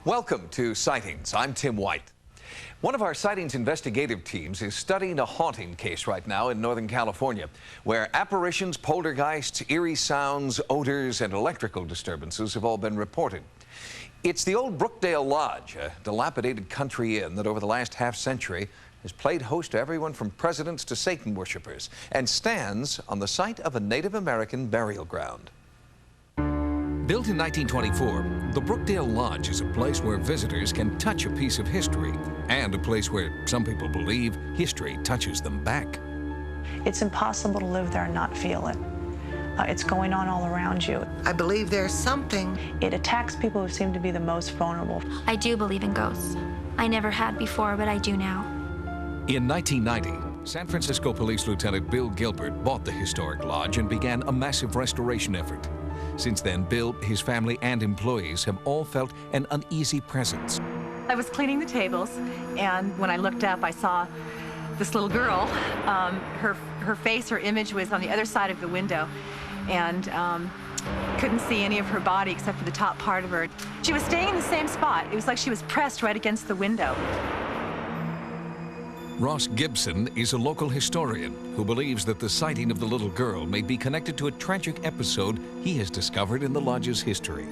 Welcome to Sightings. I'm Tim White. One of our Sightings investigative teams is studying a haunting case right now in Northern California, where apparitions, poltergeists, eerie sounds, odors, and electrical disturbances have all been reported. It's the old Brookdale Lodge, a dilapidated country inn that over the last half-century has played host to everyone from presidents to Satan worshippers, and stands on the site of a Native American burial ground. Built in 1924, the Brookdale Lodge is a place where visitors can touch a piece of history, and a place where some people believe history touches them back. It's impossible to live there and not feel it. It's going on all around you. I believe there's something. It attacks people who seem to be the most vulnerable. I do believe in ghosts. I never had before, but I do now. In 1990, San Francisco Police Lieutenant Bill Gilbert bought the historic lodge and began a massive restoration effort. Since then, Bill, his family, and employees have all felt an uneasy presence. I was cleaning the tables, and when I looked up, I saw this little girl. Her face, her image was on the other side of the window, and couldn't see any of her body except for the top part of her. She was staying in the same spot. It was like she was pressed right against the window. Ross Gibson is a local historian who believes that the sighting of the little girl may be connected to a tragic episode he has discovered in the lodge's history.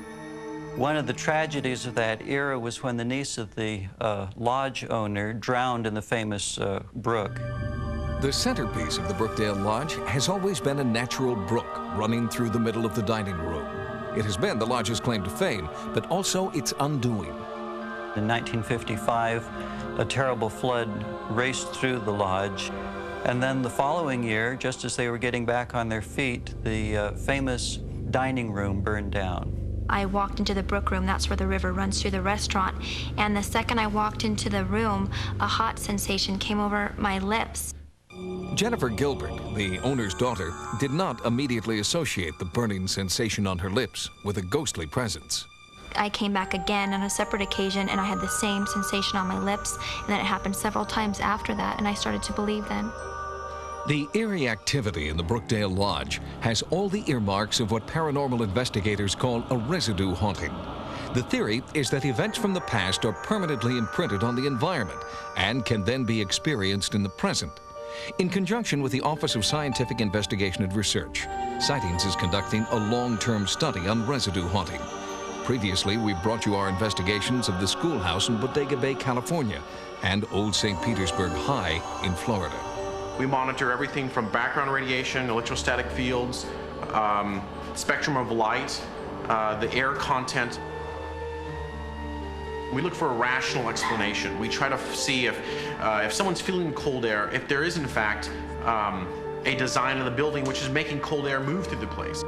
One of the tragedies of that era was when the niece of the lodge owner drowned in the famous brook. The centerpiece of the Brookdale Lodge has always been a natural brook running through the middle of the dining room. It has been the lodge's claim to fame, but also its undoing. In 1955, a terrible flood raced through the lodge, and then the following year, just as they were getting back on their feet, the famous dining room burned down. I walked into the brook room, that's where the river runs through the restaurant, and the second I walked into the room, a hot sensation came over my lips. Jennifer Gilbert, the owner's daughter, did not immediately associate the burning sensation on her lips with a ghostly presence. I came back again on a separate occasion, and I had the same sensation on my lips, and then it happened several times after that, and I started to believe then. The eerie activity in the Brookdale Lodge has all the earmarks of what paranormal investigators call a residue haunting. The theory is that events from the past are permanently imprinted on the environment and can then be experienced in the present. In conjunction with the Office of Scientific Investigation and Research, Sightings is conducting a long-term study on residue haunting. Previously, we've brought you our investigations of the schoolhouse in Bodega Bay, California, and Old St. Petersburg High in Florida. We monitor everything from background radiation, electrostatic fields, spectrum of light, the air content. We look for a rational explanation. We try to see if someone's feeling cold air, if there is in fact a design of the building which is making cold air move through the place.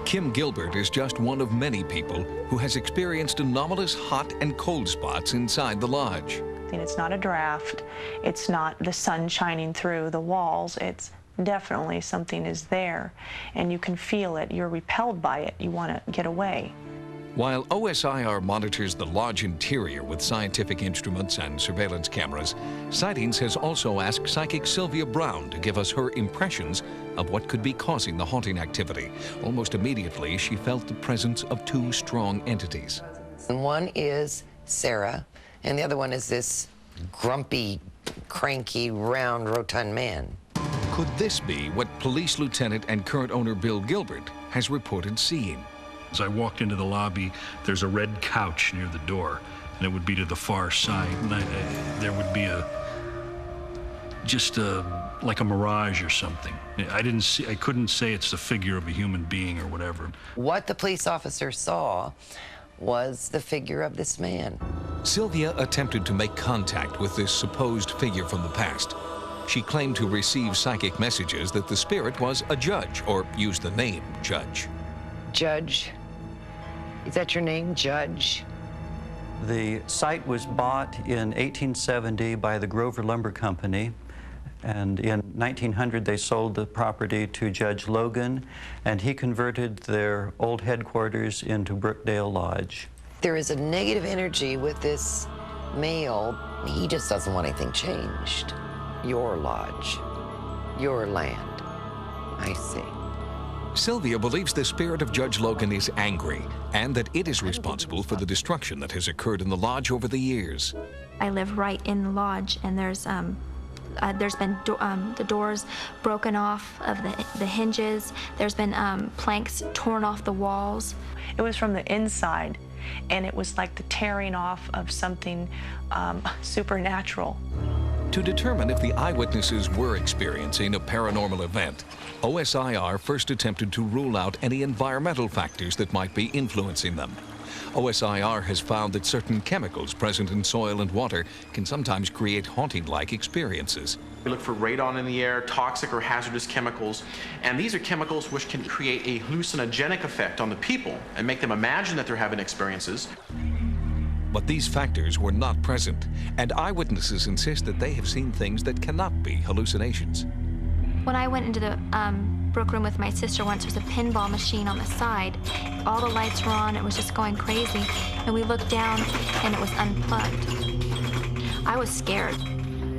Kim Gilbert is just one of many people who has experienced anomalous hot and cold spots inside the lodge. It's not a draft. It's not the sun shining through the walls. It's definitely something is there, and you can feel it. You're repelled by it. You want to get away. While OSIR monitors the lodge interior with scientific instruments and surveillance cameras, Sightings has also asked psychic Sylvia Brown to give us her impressions of what could be causing the haunting activity. Almost immediately, she felt the presence of two strong entities. And one is Sarah, and the other one is this grumpy, cranky, round, rotund man. Could this be what Police Lieutenant and current owner Bill Gilbert has reported seeing? As I walked into the lobby, there's a red couch near the door, and it would be to the far side. And there would be like a mirage or something. I couldn't say it's the figure of a human being or whatever. What the police officer saw was the figure of this man. Sylvia attempted to make contact with this supposed figure from the past. She claimed to receive psychic messages that the spirit was a judge, or used the name Judge. Judge? Is that your name, Judge? The site was bought in 1870 by the Grover Lumber Company, and in 1900 they sold the property to Judge Logan, and he converted their old headquarters into Brookdale Lodge. There is a negative energy with this male. He just doesn't want anything changed. Your lodge, your land. I see. Sylvia believes the spirit of Judge Logan is angry and that it is responsible for the destruction that has occurred in the lodge over the years. I live right in the lodge, and there's been the doors broken off of the hinges. There's been planks torn off the walls. It was from the inside, and it was like the tearing off of something supernatural. To determine if the eyewitnesses were experiencing a paranormal event, OSIR first attempted to rule out any environmental factors that might be influencing them. OSIR has found that certain chemicals present in soil and water can sometimes create haunting-like experiences. We look for radon in the air, toxic or hazardous chemicals, and these are chemicals which can create a hallucinogenic effect on the people and make them imagine that they're having experiences. But these factors were not present, and eyewitnesses insist that they have seen things that cannot be hallucinations. When I went into the Brook room with my sister once, there was a pinball machine on the side. All the lights were on, it was just going crazy. And we looked down and it was unplugged. I was scared.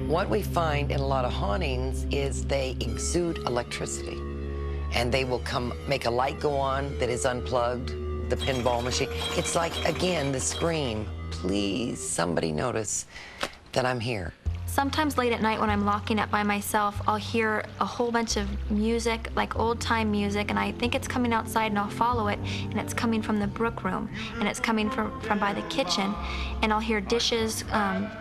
What we find in a lot of hauntings is they exude electricity. And they will come make a light go on that is unplugged, the pinball machine. It's like, again, the scream, please, somebody notice that I'm here. Sometimes late at night when I'm locking up by myself, I'll hear a whole bunch of music, like old-time music, and I think it's coming outside, and I'll follow it, and it's coming from the Brook room, and it's coming from by the kitchen, and I'll hear dishes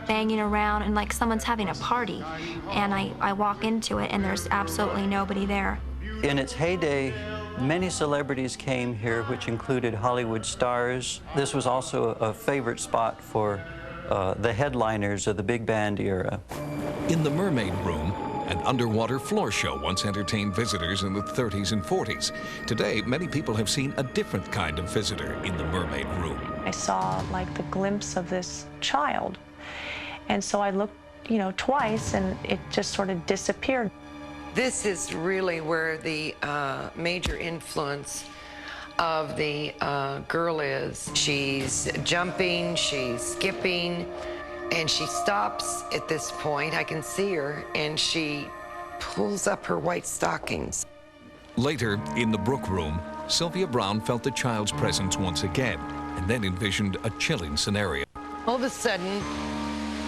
banging around, and like someone's having a party, and I walk into it, and there's absolutely nobody there. In its heyday, many celebrities came here, which included Hollywood stars. This was also a favorite spot for the headliners of the big band era. In the Mermaid Room, an underwater floor show once entertained visitors in the 30s and 40s. Today, many people have seen a different kind of visitor in the Mermaid Room. I saw like the glimpse of this child, and so I looked, twice, and it just sort of disappeared. This is really where the major influence of the girl is. She's jumping, she's skipping, and she stops at this point. I can see her, and she pulls up her white stockings. Later, in the Brook room, Sylvia Brown felt the child's presence once again, and then envisioned a chilling scenario. All of a sudden,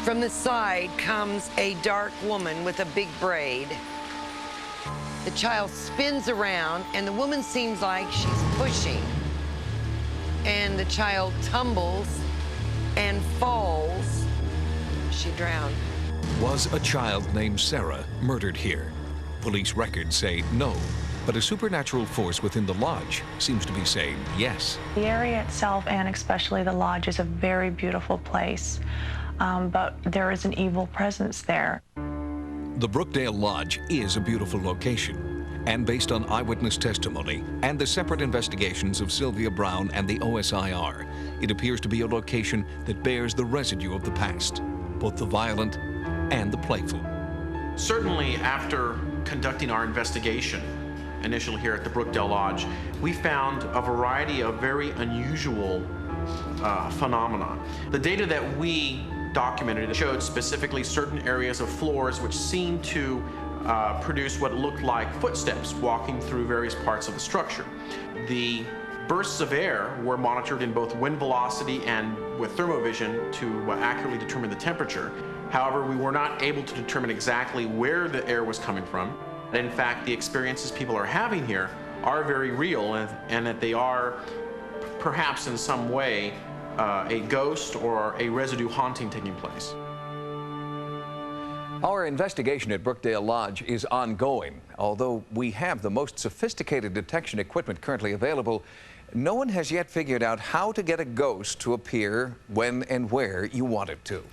from the side comes a dark woman with a big braid. The child spins around, and the woman seems like she's pushing. And the child tumbles and falls. She drowned. Was a child named Sarah murdered here? Police records say no, but a supernatural force within the lodge seems to be saying yes. The area itself, and especially the lodge, is a very beautiful place, but there is an evil presence there. The Brookdale Lodge is a beautiful location, and based on eyewitness testimony and the separate investigations of Sylvia Brown and the OSIR, it appears to be a location that bears the residue of the past, both the violent and the playful. Certainly, after conducting our investigation, initially here at the Brookdale Lodge, we found a variety of very unusual phenomena. The data that we documented showed specifically certain areas of floors which seemed to produce what looked like footsteps walking through various parts of the structure. The bursts of air were monitored in both wind velocity and with thermovision to accurately determine the temperature. However, we were not able to determine exactly where the air was coming from. In fact, the experiences people are having here are very real, and that they are perhaps in some way a ghost or a residue haunting taking place. Our investigation at Brookdale Lodge is ongoing. Although we have the most sophisticated detection equipment currently available, no one has yet figured out how to get a ghost to appear when and where you want it to.